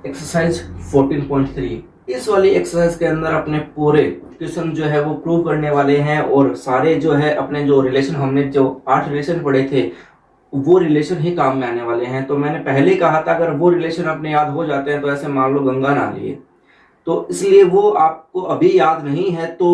Exercise 14.3 इस वाली exercise के अंदर अपने पूरे क्वेश्चन जो है वो प्रूव करने वाले हैं और सारे जो है अपने जो रिलेशन हमने जो 8 रिलेशन पढ़े थे वो रिलेशन ही काम में आने वाले हैं। तो मैंने पहले ही कहा था अगर वो रिलेशन अपने याद हो जाते हैं तो ऐसे मान लो गंगा नहा लिए, तो इसलिए वो आपको अभी याद नहीं है तो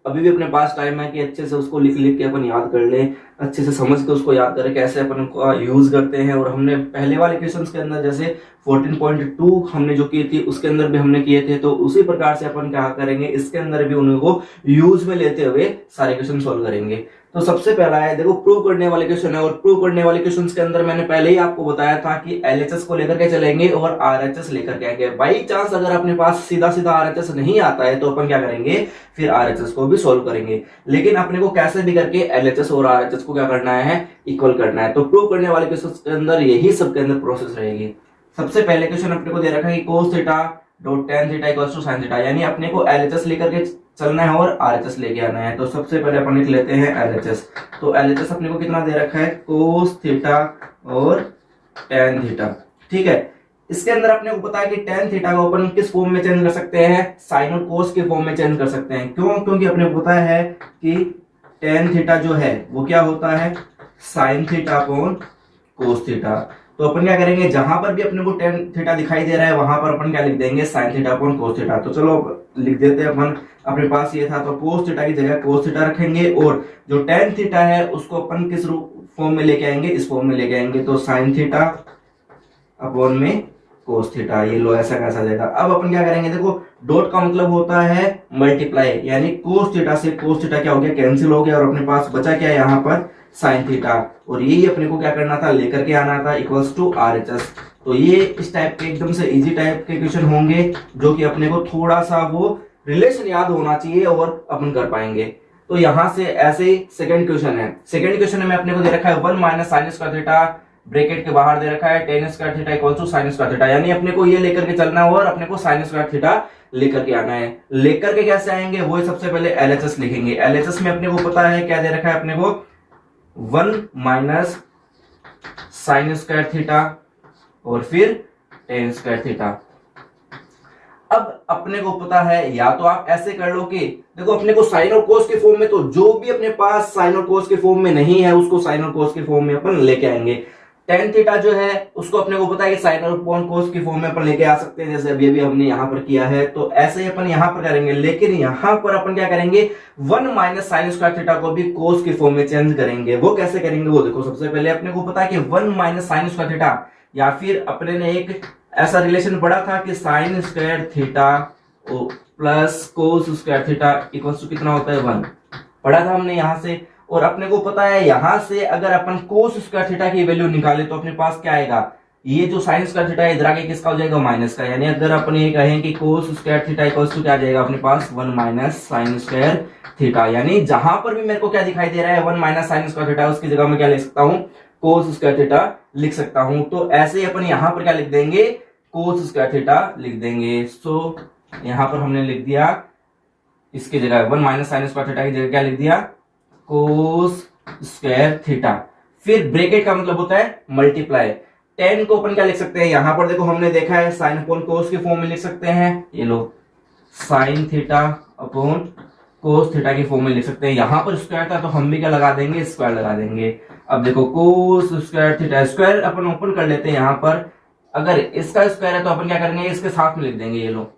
अभी भी अपने पास टाइम है कि अच्छे से उसको लिख लिख के अपन याद कर लें, अच्छे से समझ के उसको याद करें कैसे अपन उसका यूज करते हैं। और हमने पहले वाले क्वेश्चंस के अंदर जैसे 14.2 हमने जो की थी उसके अंदर भी हमने किए थे, तो उसी प्रकार से अपन क्या करेंगे इसके अंदर भी उनको यूज में लेते हुए सारे क्वेश्चन सोल्व करेंगे। तो सबसे पहला है देखो प्रूव करने वाले क्वेश्चन है, और प्रूव करने वाले क्वेश्चन के अंदर मैंने पहले ही आपको बताया था कि एलएचएस को लेकर के चलेंगे और आरएचएस लेकर के आएंगे। बाई चांस अगर अपने पास सीधा सीधा आरएचएस नहीं आता है तो अपन क्या करेंगे फिर आरएचएस को भी सोल्व करेंगे, लेकिन अपने को कैसे भी करके एलएचएस और आरएचएस को क्या करना है इक्वल करना है। तो प्रूव करने वाले क्वेश्चन के अंदर यही सबके अंदर प्रोसेस रहेगी। सबसे पहले क्वेश्चन अपने को दे रखा है कि cos theta dot tan theta equals to sin theta, यानी अपने को एलएचएस लेकर के चलना है और आरएचएस लेके आना है। तो सबसे पहले अपन लिख लेते हैं एलएचएस। तो एलएचएस अपने को कितना दे रखा है cos थीटा और tan थीटा, ठीक है। इसके अंदर अपने को पता है कि tan थीटा को अपन किस फॉर्म में चेंज कर सकते हैं, sin और cos के फॉर्म में चेंज कर सकते हैं। क्यों? क्योंकि अपने को पता है कि tan थीटा जो है वो क्या होता है sin theta upon cos theta. तो अपन क्या करेंगे जहां पर भी अपने को tan थीटा दिखाई दे रहा है वहां पर अपन क्या लिख देंगे sin theta upon cos theta. तो चलो लिख देते हैं अपन, अपने पास ये था तो cos थीटा की जगह cos थीटा रखेंगे और जो tan थीटा है उसको अपन किस रूप फॉर्म में लेके आएंगे, इस फॉर्म में लेके आएंगे। तो sin थीटा अपॉन में cos थीटा, ये लो ऐसा कैसा जाएगा। अब अपन क्या करेंगे देखो डॉट का मतलब होता है मल्टीप्लाई, यानी cos थीटा से cos थीटा क्या हो गया कैंसिल हो गया और अपने पास बचा क्या यहाँ पर sin थीटा, और यही अपने को क्या करना था लेकर के आना था इक्वल्स टू आरएचएस। तो ये इस टाइप के एकदम से इजी टाइप के क्वेश्चन होंगे जो कि अपने को थोड़ा सा वो रिलेशन याद होना चाहिए और अपन कर पाएंगे। तो यहां से ऐसे ही सेकंड क्वेश्चन है। सेकंड क्वेश्चन में अपने को दे रखा है 1 minus sine square theta bracket के बाहर दे रखा है tan square theta equal to sin square theta, यानी अपने को ये लेकर के चलना है और अपने को sin स्क्वायर थीटा लेकर के आना है। लेकर के कैसे आएंगे वो सबसे पहले एलएचएस लिखेंगे। एलएचएस में अपने को पता है क्या दे रखा है अपने को 1 माइनस साइन स्क्वायर थीटा और फिर tan स्क्वायर थीटा। अब अपने को पता है या तो आप ऐसे कर लो कि देखो अपने को साइन और कोस के फॉर्म में, तो जो भी अपने पास साइन और कोस के फॉर्म में नहीं है उसको साइन और कोस के फॉर्म में अपन लेके आएंगे। tan थीटा जो है उसको अपने को पता है कि साइन और कोस के फॉर्म में अपन लेके आ सकते हैं, जैसे अभी हमने यहाँ पर किया है। तो ऐसे ही अपन यहाँ पर करेंगे, लेकिन यहाँ पर अपन क्या करेंगे 1 माइनस साइन स्क्वायर थीटा को भी कोस के फॉर्म में चेंज करेंगे। वो कैसे करेंगे वो देखो, सबसे पहले अपने को पता है कि 1 माइनस साइन स्क्वायर थीटा, या फिर अपने ने एक ऐसा रिलेशन पढ़ा था कि sine square theta plus cos square theta equal to कितना होता है 1, पढ़ा था हमने यहाँ से। और अपने को पता है यहां से अगर अपन कोस स्क्वायर थीटा की वैल्यू निकाले तो अपने पास क्या आएगा, ये जो साइन स्क्वायर थीटा इधर आगे किसका हो जाएगा माइनस का, यानी अगर अपन ये कहें कि cos square theta equals to क्या आ जाएगा अपने पास 1 माइनस साइन स्क्वायर थीटा। यानी जहां पर भी मेरे को क्या दिखाई दे रहा है 1 माइनस साइन स्क्वायर थीटा, उसकी जगह में क्या लिख सकता हूं कोस स्क्वायर थीटा लिख सकता हूं। तो ऐसे ही अपन यहां पर क्या लिख देंगे कोस स्क्वायर थीटा लिख देंगे। सो यहां पर हमने लिख दिया इसकी जगह 1 माइनस साइन स्क्वायर थीटा की जगह क्या लिख दिया कोस स्क्वायर थीटा। फिर ब्रैकेट का मतलब होता है मल्टीप्लाई। tan को अपन क्या लिख सकते हैं, यहां पर देखो हमने देखा है साइन अपॉन कोस के फॉर्म में लिख सकते हैं, ये लो sine theta upon cos theta के फॉर्म में लिख सकते हैं। यहां पर स्क्वायर था तो हम भी क्या लगा देंगे स्क्वायर लगा देंगे। अब देखो कोस square theta, square upon open कर लेते हैं यहाँ पर, अगर इसका स्क्वायर है तो अपन क्या करेंगे इसके साथ में लिख देंगे, ये लो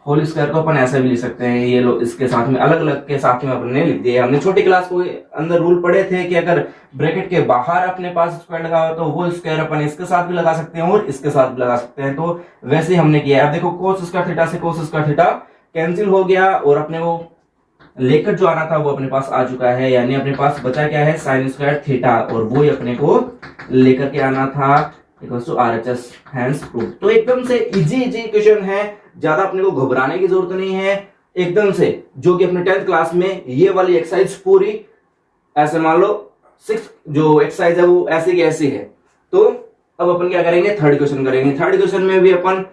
होल स्क्वायर को अपन ऐसा भी लिख सकते हैं, ये लो इसके साथ में अलग अलग के साथ में अपन ने लिख दिया। हमने छोटी क्लास को अंदर रूल पढ़े थे कि अगर ब्रैकेट के बाहर अपने पास स्क्वायर लगा हो तो वो स्क्वायर अपन इसके साथ भी लगा सकते हैं और इसके साथ भी लगा सकते हैं। तो वैसे ही हमने किया है। अब देखो कोस स्क्वायर थीटा से कोस स्क्वायर थीटा कैंसिल हो गया और अपने को लेकर जो आना था वो अपने पास आ चुका है, यानी अपने पास बचा क्या है साइन स्क्वायर थीटा, और वो ही अपने को लेकर के आना था equals to RHS, hence prove. तो एकदम से इजी क्वेश्चन है, ज्यादा अपने को घबराने की जरूरत नहीं है, एकदम से जो कि अपने 10th क्लास में ये वाली एक्सरसाइज पूरी ऐसे मान लो 6 जो एक्सरसाइज है वो ऐसे की ऐसी है। तो अब अपन क्या करेंगे थर्ड क्वेश्चन करेंगे। थर्ड क्वेश्चन में भी अपन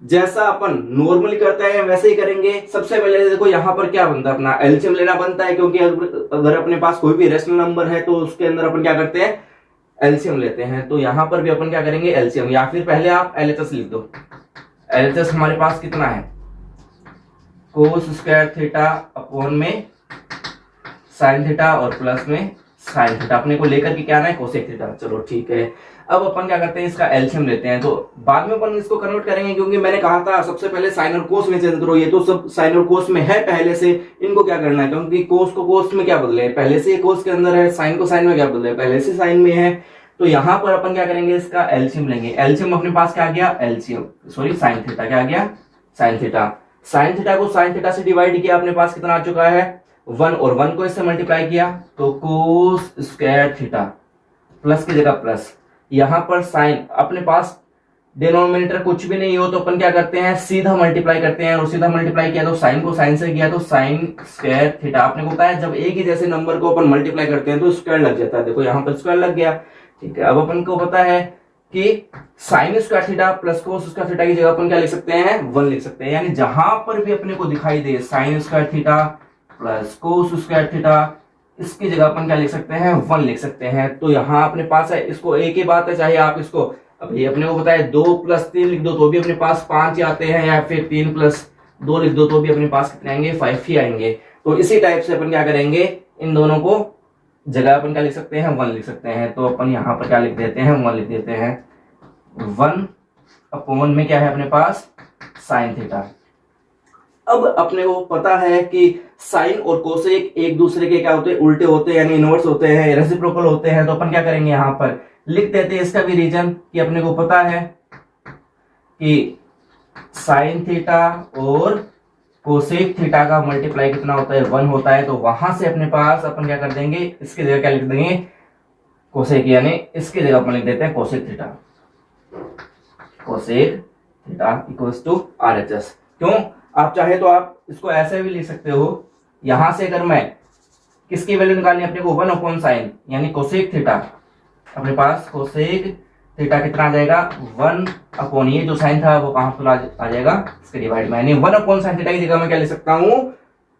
जैसा अपन नॉर्मली करते हैं वैसे ही करेंगे। सबसे पहले देखो यहाँ पर क्या बनता है अपना एलसीएम लेना बनता है, क्योंकि अगर अपने पास कोई भी रेशनल नंबर है तो उसके अंदर अपन क्या करते हैं एलसीएम लेते हैं, तो यहां पर भी अपन क्या करेंगे, एलसीएम, या फिर पहले आप एलएचएस लिख दो। एलएचएस हमारे पास कितना है, कोस स्क्वायर थीटा अपॉन में साइन थीटा और प्लस में साइन थीटा, अपने को लेकर के क्या आना है, कोसेक थीटा। चलो ठीक है, अब अपन क्या करते हैं, इसका एलसीएम लेते हैं। तो बाद में अपन इसको कन्वर्ट करेंगे, क्योंकि मैंने कहा था सबसे पहले साइन और कोस में चेंज करो, ये तो सब साइन और कोस में है पहले से, इनको क्या करना है, क्योंकि कोस को कोस में क्या बदले, पहले से कोस के अंदर है, साइन को साइन में क्या बदले, पहले से साइन में है। तो यहां पर अपन क्या करेंगे, इसका एलसीएम लेंगे। एलसीएम अपने पास क्या आ गया, एलसीएम सॉरी साइन थीटा, क्या आ गया, साइन थीटा। साइन थीटा को साइन थीटा से डिवाइड किया, अपने पास कितना आ चुका है, 1, और 1 को इससे मल्टीप्लाई किया तो कोस स्क्वायर थीटा, प्लस की जगह प्लस, यहां पर साइन, अपने पास डिनोमिनेटर कुछ भी नहीं हो तो अपन क्या करते हैं, सीधा मल्टीप्लाई करते हैं, और सीधा मल्टीप्लाई किया तो साइन को साइन से किया तो साइन स्क्वायर थीटा। आपने को पता है जब एक ही जैसे नंबर को अपन मल्टीप्लाई करते हैं तो स्क्वायर लग जाता है, देखो यहां पर स्क्वायर लग गया। ठीक है, अब अपन को पता है कि sine square theta plus cos square theta की जगह अपन क्या लिख सकते हैं, 1 लिख सकते हैं। यानी जहां पर भी अपने को दिखाई दे sine square theta plus cos square theta, इसकी जगह अपन क्या लिख सकते हैं, 1 लिख सकते हैं। तो यहां अपने पास है, इसको एक ही बात है, चाहे आप इसको, अब ये अपने को पता है 2 + 3 लिख दो तो भी अपने पास 5 आते हैं, या फिर 3 + 2 लिख दो तो भी अपने पास कितने आएंगे, 5 ही आएंगे। तो इसी टाइप से अपन क्या करेंगे, इन दोनों को जगह अपन क्या लिख सकते हैं, 1 लिख सकते हैं। तो अपन यहाँ पर क्या लिख देते हैं, 1 लिख देते हैं। 1 अपॉन में क्या है अपने पास, साइन थीटा। अब अपने को पता है कि साइन और कोसेक एक दूसरे के क्या होते हैं, उल्टे होते हैं, यानी इनवर्स होते हैं, रेसिप्रोकल होते हैं। तो अपन क्या करेंगे, यहां पर लिख देते हैं इसका भी रीजन, कि अपने को पता है कि साइन थीटा और कोसेक थीटा का मल्टीप्लाई कितना होता है, 1 होता है। तो वहां से अपने पास अपन क्या कर देंगे, इसकी जगह क्या लिख देंगे, कोसेक, यानी इसकी जगह अपन लिख देते हैं cosec theta. Cosec theta equals to RHS। क्यों, आप चाहे तो आप इसको ऐसे भी लिख सकते हो, यहां से अगर मैं किसकी वैल्यू निकालनी है अपने को, 1 अपॉन साइन, यानी कोसेक थीटा, अपने पास कोसेक थीटा कितना आ जाएगा, 1 अपॉन ये जो साइन था वो कहां पर आ जाएगा, इसके डिवाइड में, यानी 1 अपॉन साइन थीटा की जगह मैं क्या लिख सकता हूं,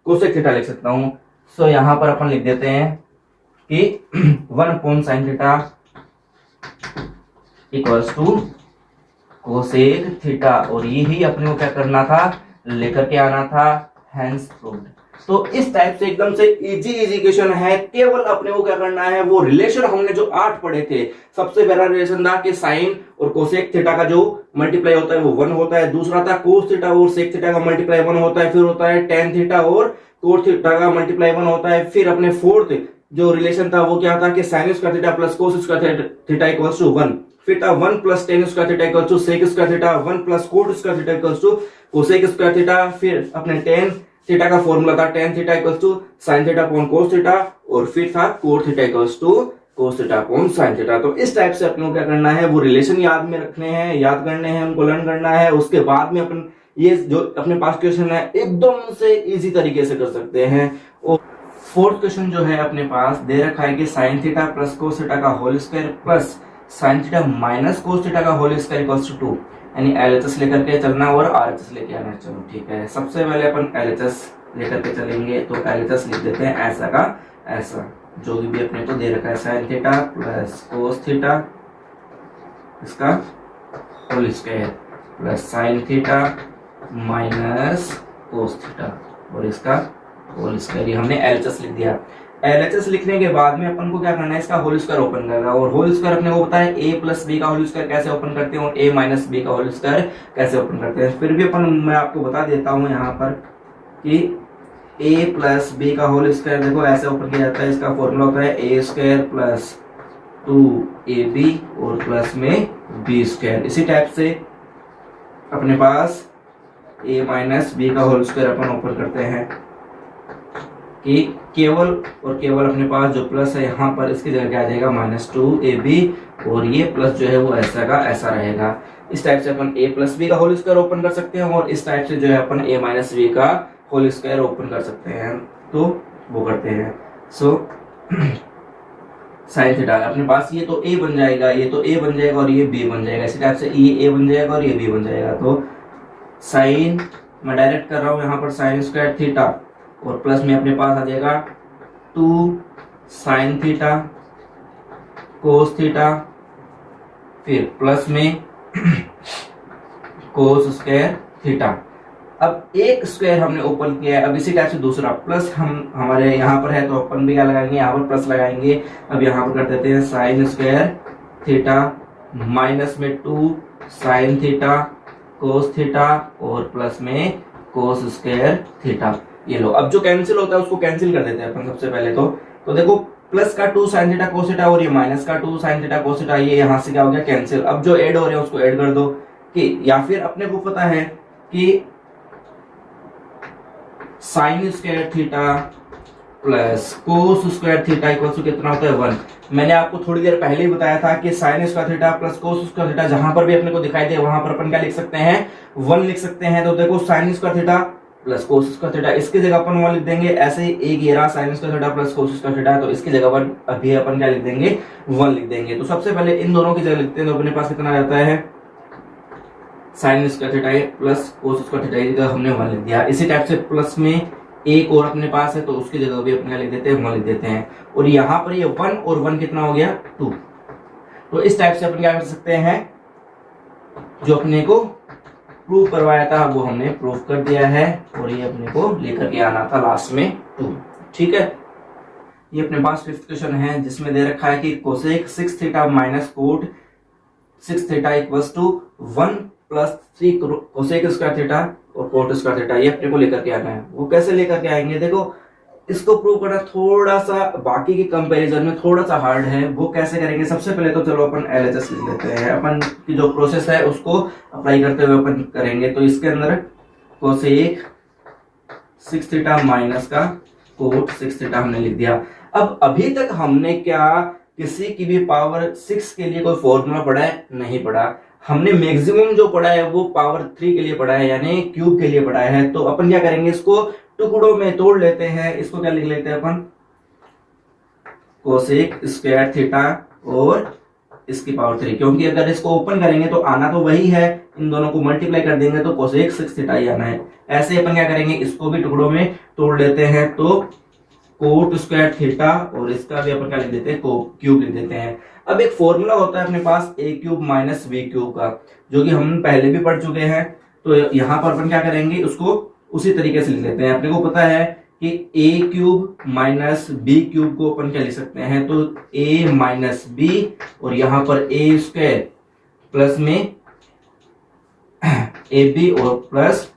कोसेक थीटा लिख सकता हूं। सो यहां पर अपन लिख देते हैं कि 1 upon sine theta equals to cosec theta, और यही अपने को क्या करना था, लेकर के आना था, हेंस प्रूव्ड। तो इस टाइप से एकदम से इजी क्वेश्चन है, केवल अपने को क्या करना है, वो रिलेशन हमने जो 8 पढ़े थे, सबसे पहला रिलेशन था कि साइन और कोसेक थीटा का जो मल्टीप्लाई होता है वो 1 होता है, दूसरा था कोस थीटा और सेक थीटा का मल्टीप्लाई 1 होता है, फिर होता है टेन थीटा और कोस थीटा का मल्टीप्लाई 1 होता है। फिर अपने फोर्थ जो रिलेशन था वो क्या था कि sine square theta plus cos square theta equals to 1, फिर था 1 + tan square theta equals to sec square theta, 1 + cot square theta equals to cosec square theta, फिर अपने टेन थीटा का फॉर्मूला था tan theta equals to sine theta upon cos theta, और फिर था cot theta equals to cos theta upon sine theta. तो इस type से अपने को क्या करना है, वो रिलेशन याद में रखने हैं, याद करने हैं, उनको लर्न करना है। उसके बाद में अपन ये जो अपने पास क्वेश्चन है एकदम से इजी तरीके से कर सकते हैं। और फोर्थ क्वेश्चन जो है अपने पास दे रखा है कि sine theta plus cos theta का whole square plus sine theta minus cos theta का होल स्क्वायर इक्वल्स टू 2, यानी LHS लेकर के चलना और RHS लेके आना। चलो ठीक है, सबसे पहले अपन LHS लेकर के चलेंगे, तो LHS लिख देते हैं ऐसा का ऐसा, जो भी अपने को दे रखा है, sine theta plus cos theta इसका whole square plus sine theta minus cos theta और इसका होल स्क्वायर, ये हमने LHS लिख दिया। LHS लिखने के बाद में अपन को क्या करना है, इसका होल स्क्वायर ओपन करना है, और होल स्क्वायर अपने को पता है a + b का होल स्क्वायर कैसे ओपन करते हैं और a - b का होल स्क्वायर कैसे ओपन करते हैं। फिर भी अपन मैं आपको बता देता हूं यहाँ पर कि a + b का होल स्क्वायर देखो ऐसे ओपन किया जाता है, इसका फॉर्मूला होता है a² + 2ab और प्लस में b²। इसी टाइप से अपने पास a - b का होल स्क्वायर अपन ओपन करते हैं कि केवल और केवल अपने पास जो प्लस है यहाँ पर इसकी जगह क्या आ जाएगा, -2ab, और ये प्लस जो है वो ऐसा का ऐसा रहेगा। इस टाइप से अपन a + b का होल स्क्वायर ओपन कर सकते हैं, और इस टाइप से जो है अपन a - b का होल स्क्वायर ओपन कर सकते हैं। तो वो करते हैं। सो साइन थीटा अपने पास ये तो a बन जाएगा, ये तो a बन जाएगा और ये b बन जाएगा। इसी टाइप से ये a बन जाएगा और ये b बन जाएगा। तो साइन मैं डायरेक्ट कर रहा हूँ यहाँ पर साइन स्क्वायर थीटा, और प्लस में अपने पास आ जाएगा 2 साइन थीटा कोस थीटा, फिर प्लस में कोस स्क्वायर थीटा। अब एक स्क्वायर हमने ओपन किया है, अब इसी टाइप से दूसरा प्लस हम हमारे यहाँ पर है तो अपन भी क्या लगाएंगे, यहाँ पर प्लस लगाएंगे। अब यहाँ पर कर देते हैं साइन स्क्वायर थीटा माइनस में 2 साइन थीटा कोस थीटा और प्लस में कोस स्क्वायर थीटा। ये लो, अब जो कैंसिल होता है उसको कैंसिल कर देते हैं अपन सबसे पहले। तो देखो प्लस का 2 साइन थीटा कोस थीटा और ये माइनस का 2 साइन थीटा कोस थीटा, ये यहाँ से क्या हो गया कैंसिल। अब जो ऐड हो रहे हैं उसको ऐड कर दो कि, या फिर अपने को पता है कि sine square theta plus cos square theta equal to कितना होता है 1। मैंने आपको थोड़ी देर पहले ही बताया था कि sine square theta plus cos square theta जहां पर भी अपने को दिखाई दे वहां पर अपन क्या लिख सकते हैं, 1 लिख सकते हैं। तो देखो sign square theta plus cos square theta, इसकी जगह अपन 1 लिख देंगे। ऐसे ही एक ये रहा sign square theta plus cos square theta, तो इसकी जगह पर अभी अपन क्या लिख देंगे, 1 लिख देंगे। तो सबसे पहले इन दोनों की जगह लिखते हैं, तो अपने पास कितना रहता है sign square theta plus cos square theta की जगह हमने 1 लिख दिया। इसी टाइप से प्लस में एक और अपने पास है तो उसकी जगह भी अपने लिख देते हैं 1 लिख देते हैं। और यहाँ पर ये 1 और 1 कितना हो गया 2। तो इस टाइप से अपन क्या कर सकते हैं, जो अपने को प्रूव करवाया था वो हमने प्रूव कर दिया है और ये अपने को लेकर के आना था लास्ट में 2। ठीक है, ये अपने पास 5th क्वेश्चन है जिसमें दे रखा है कि cosec 6 theta minus cot 6 theta equals to 1 plus 3 cosec square theta और कोट स्क्वायर थीटा, ये अपने को लेकर के आना है। वो कैसे लेकर के आएंगे, देखो इसको प्रूव करना थोड़ा सा बाकी के कंपैरिजन में थोड़ा सा हार्ड है। वो कैसे करेंगे, सबसे पहले तो चलो अपन LHS लिख लेते हैं। अपन की जो प्रोसेस है उसको अप्लाई करते हुए अपन करेंगे। तो इसके अंदर कोसेक 6 थीटा माइनस का कोट 6 थीटा हमने लिख दिया। अब अभी तक हमने क्या किसी की भी पावर 6 के लिए कोई फॉर्मूला पढ़ा है, नहीं पढ़ा। हमने मैक्सिमम जो पढ़ा है वो पावर 3 के लिए पढ़ा है, यानी क्यूब के लिए पढ़ा है। तो अपन क्या करेंगे, इसको टुकड़ों में तोड़ लेते हैं। इसको क्या लिख लेते हैं अपन, कोसेक स्क्वायर थीटा और इसकी पावर 3, क्योंकि अगर इसको ओपन करेंगे तो आना तो वही है, इन दोनों को मल्टीप्लाई कर देंगे तो कोसेक 6 थीटा ही आना है। ऐसे अपन क्या करेंगे, इसको भी टुकड़ों में तोड़ लेते हैं तो कोट स्क्वायर थीटा और इसका भी अपन क्या लिख देते हैं, क्यूब लिख देते हैं। अब एक फॉर्मूला होता है अपने पास a cube minus b cube का, जो कि हम पहले भी पढ़ चुके हैं। तो यहाँ पर अपन क्या करेंगे, उसको उसी तरीके से लिख लेते हैं। अपने को पता है कि a cube minus b cube को अपन क्या लिख सकते हैं, तो a माइनस b और यहाँ पर a स्क्वायर प्लस में ab और प्लस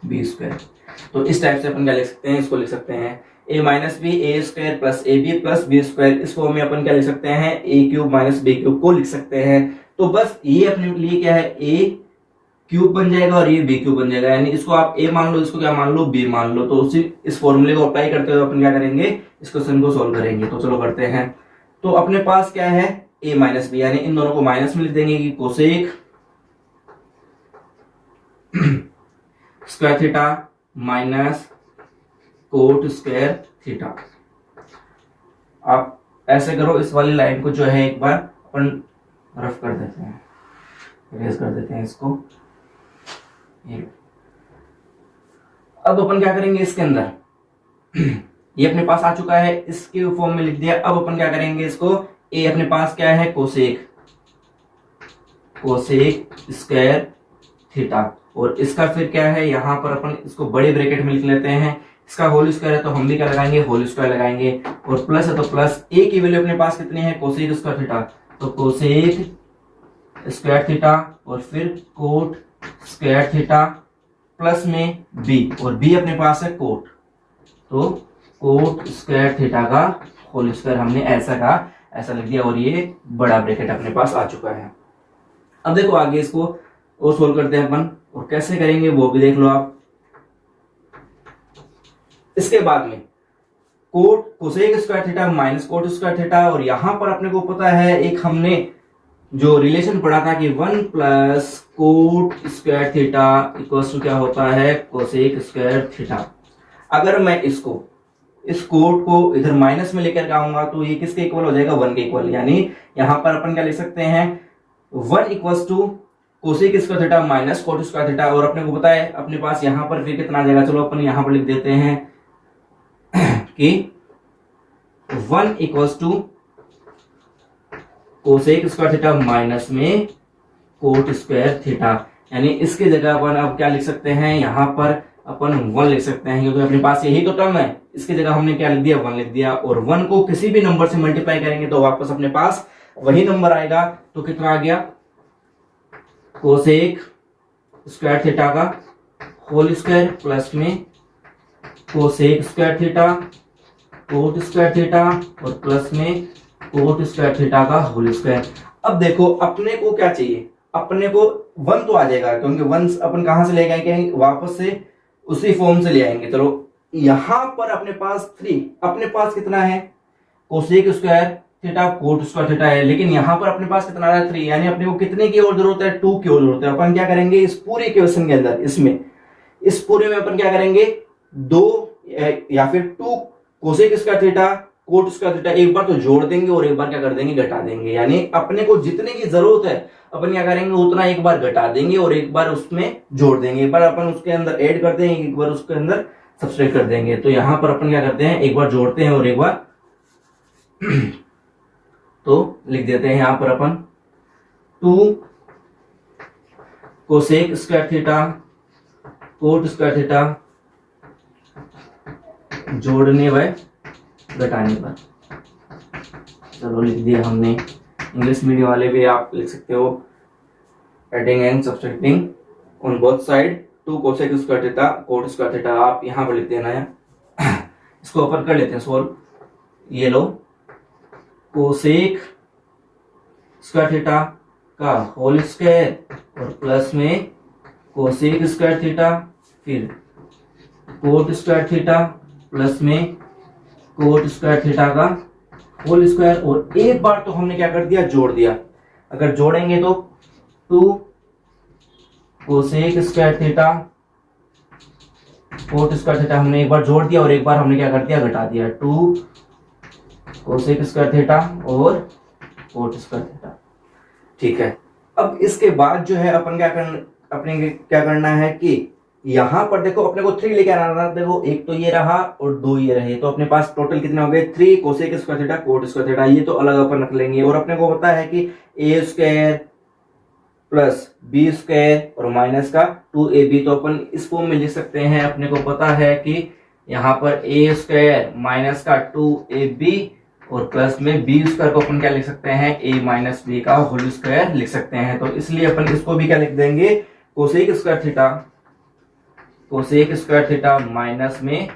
b स्क्वायर। तो इस टाइप से अपन क्या लिख सकते हैं, इसको लिख सकते हैं a minus B A square plus A B plus B square. इस फॉर्म में अपन क्या लिख सकते हैं, a cube minus b cube को लिख सकते हैं। तो बस ये अपने लिए क्या है, a क्यूब बन जाएगा और ये b क्यूब बन जाएगा, यानी इसको आप a मान लो, इसको क्या मान लो, b मान लो। तो उसी इस फॉर्मूले को अप्लाई करते हुए अपन क्या करेंगे, इस क्वेश्चन को सोल्व करेंगे। तो चलो करते हैं। तो अपने पास क्या है, a माइनस बी, यानी इन दोनों को माइनस में लिख देंगे कि cosec square theta minus cot square theta. आप ऐसे करो, इस वाली लाइन को जो है एक बार अपन रफ कर देते हैं, इरेज कर देते हैं इसको। अब अपन क्या करेंगे, इसके अंदर ये अपने पास आ चुका है, इसके फॉर्म में लिख दिया। अब अपन क्या करेंगे, इसको a अपने पास क्या है, कोसेक स्क्वायर थीटा और इसका फिर क्या है, यहां पर अपन इसको बड़े ब्रैकेट में लिख लेते हैं। इसका होल स्क्वायर है तो हम भी क्या लगाएंगे, होल स्क्वायर लगाएंगे। और प्लस है तो प्लस, a की वैल्यू अपने पास कितनी है, कोसेक स्क्वायर थीटा, तो कोसेक स्क्वायर थीटा और फिर कोट स्क्वायर थीटा प्लस में b और b अपने पास है कोट, तो कोट स्क्वायर थीटा का होल स्क्वायर हमने ऐसा का ऐसा लिख दिया और ये बड़ा ब्रैकेट अपने पास आ चुका है। अब देखो आगे इसको और सोल्व करते हैं अपन, और कैसे करेंगे वो भी देख लो आप। इसके बाद में cot cosec square theta minus cot square theta, और यहां पर अपने को पता है एक हमने जो रिलेशन पढ़ा था कि 1 plus cot square theta equals to क्या होता है, कोसेक स्क्वायर थीटा। अगर मैं इसको इस कोट को इधर माइनस में लेकर आऊंगा तो ये किसके इक्वल हो जाएगा, 1 के इक्वल। यानी यहां पर अपन क्या लिख सकते हैं, 1 equals to cosec square theta minus cot square theta. और अपने को पता है अपने पास यहां पर फिर कितना आ जाएगा, चलो अपन यहां पर लिख देते हैं कि 1 equals to cosec square theta minus में कोट स्क्वायर थीटा, यानी इसकी जगह अपन अब क्या लिख सकते हैं, यहाँ पर अपन 1 लिख सकते हैं क्योंकि अपने पास यही तो टर्म है। इसकी जगह हमने क्या लिख दिया, 1 लिख दिया, और 1 को किसी भी नंबर से मल्टीप्लाई करेंगे तो वापस अपने पास वही नंबर आएगा। तो कितना आ गया, कोसेक स्क्वायर थीटा का होल स्क्वायर प्लस में cosec square theta coat square theta और प्लस में कोट स्क्वायर थीटा का होल स्क्वायर। अब देखो अपने को क्या चाहिए, अपने को 1 तो आ जाएगा क्योंकि 1 अपन कहां से ले आएंगे, वापस से उसी फॉर्म से ले आएंगे। चलो यहां पर अपने पास 3, अपने पास कितना है, cosec square theta coat square theta है, लेकिन यहां पर अपने पास कितना है, 3, यानी अपने को कितने की और जरूरत है, 2 की और जरूरत है। अपन क्या करेंगे, इस पूरे क्वेश्चन के अंदर इस पूरे में अपन क्या करेंगे, 2 या फिर 2 cosec square theta coat square theta एक बार तो जोड़ देंगे और एक बार क्या कर देंगे, घटा देंगे। यानी अपने को जितने की जरूरत है अपन क्या करेंगे, उतना एक बार घटा देंगे और एक बार उसमें जोड़ देंगे। एक बार अपन उसके अंदर ऐड कर देंगे, एक बार उसके अंदर सब्सट्रैक्ट कर देंगे। तो यहां पर अपन क्या करते हैं, एक बार जोड़ते हैं और एक बार तो लिख देते हैं यहां पर अपन 2 cosec square theta coat square theta जोड़ने व घटाने पर। चलो लिख दिया हमने। इंग्लिश मीडियम वाले भी आप लिख सकते हो, adding and subtracting on both side 2 cosec square theta coat square theta, आप यहां पर लिख देना है। इसको अपन कर लेते हैं सोल्व। ये लो, कोसेक स्क्वायर थीटा का होल स्क्वायर और प्लस में कोसेक स्क्वायर थीटा, फिर कोट स्क्वायर थीटा प्लस में कोट स्क्वायर थीटा का होल स्क्वायर, और एक बार तो हमने क्या कर दिया, जोड़ दिया। अगर जोड़ेंगे तो 2 cosec square theta coat square theta हमने एक बार जोड़ दिया और एक बार हमने क्या कर दिया, घटा दिया। 2 कोसेक स्क्वायर थीटा और कोट स्क्वायर थीटा, ठीक है। अब इसके बाद जो है अपन क्या करना है कि यहां पर देखो अपने को 3 लेके आना था। देखो एक तो ये रहा और 2 ये रहे, तो अपने पास टोटल कितने हो गए, 3 cosec square theta coat square theta. ये तो अलग अपन रख लेंगे। और अपने को पता है कि a square plus B square और माइनस का 2ab, तो अपन इस फॉर्म में लिख सकते हैं। अपने को पता है कि यहाँ पर a स्क्वायर माइनस का 2ab और प्लस में बी स्क्वायर को अपन क्या लिख सकते हैं, a माइनस बी का होल स्क्वायर लिख सकते हैं। तो इसलिए अपन इसको भी क्या लिख देंगे, कोसेक स्क्वायर थीटा माइनस में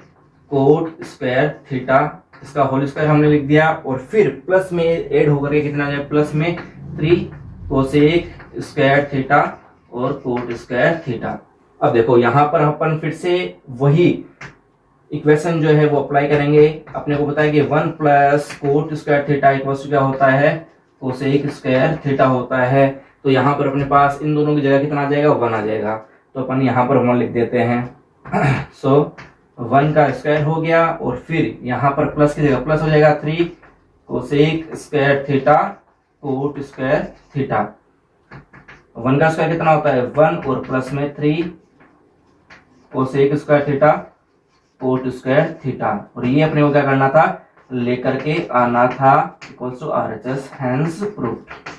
कोट स्क्वायर थीटा, इसका होल स्क्वायर हमने लिख दिया। और फिर प्लस में ऐड होकर के कितना आ जाए, प्लस में 3 कोसेक स्क्वायर थीटा और कोट स्क्वायर थीटा। अब देखो यहां पर अपन फिर से वही इक्वेशन जो है वो अप्लाई करेंगे। अपने को पता है कि 1 plus cot square theta equals क्या होता है, कोसेक स्क्वायर थीटा होता है। तो यहाँ पर अपने पास इन दोनों की जगह कितना आ जाएगा, 1 आ जाएगा। तो अपन यहाँ पर 1 लिख देते हैं। सो 1 का स्क्वायर हो गया और फिर यहाँ पर प्लस की जगह प्लस हो जाएगा 3 cosec square theta coat square theta. 1 का स्क्वायर कितना होता है, 1 और प्लस में 3 cosec square theta coat square theta. और ये अपने को क्या करना था, लेकर के आना था, equals to RHS, hence proved.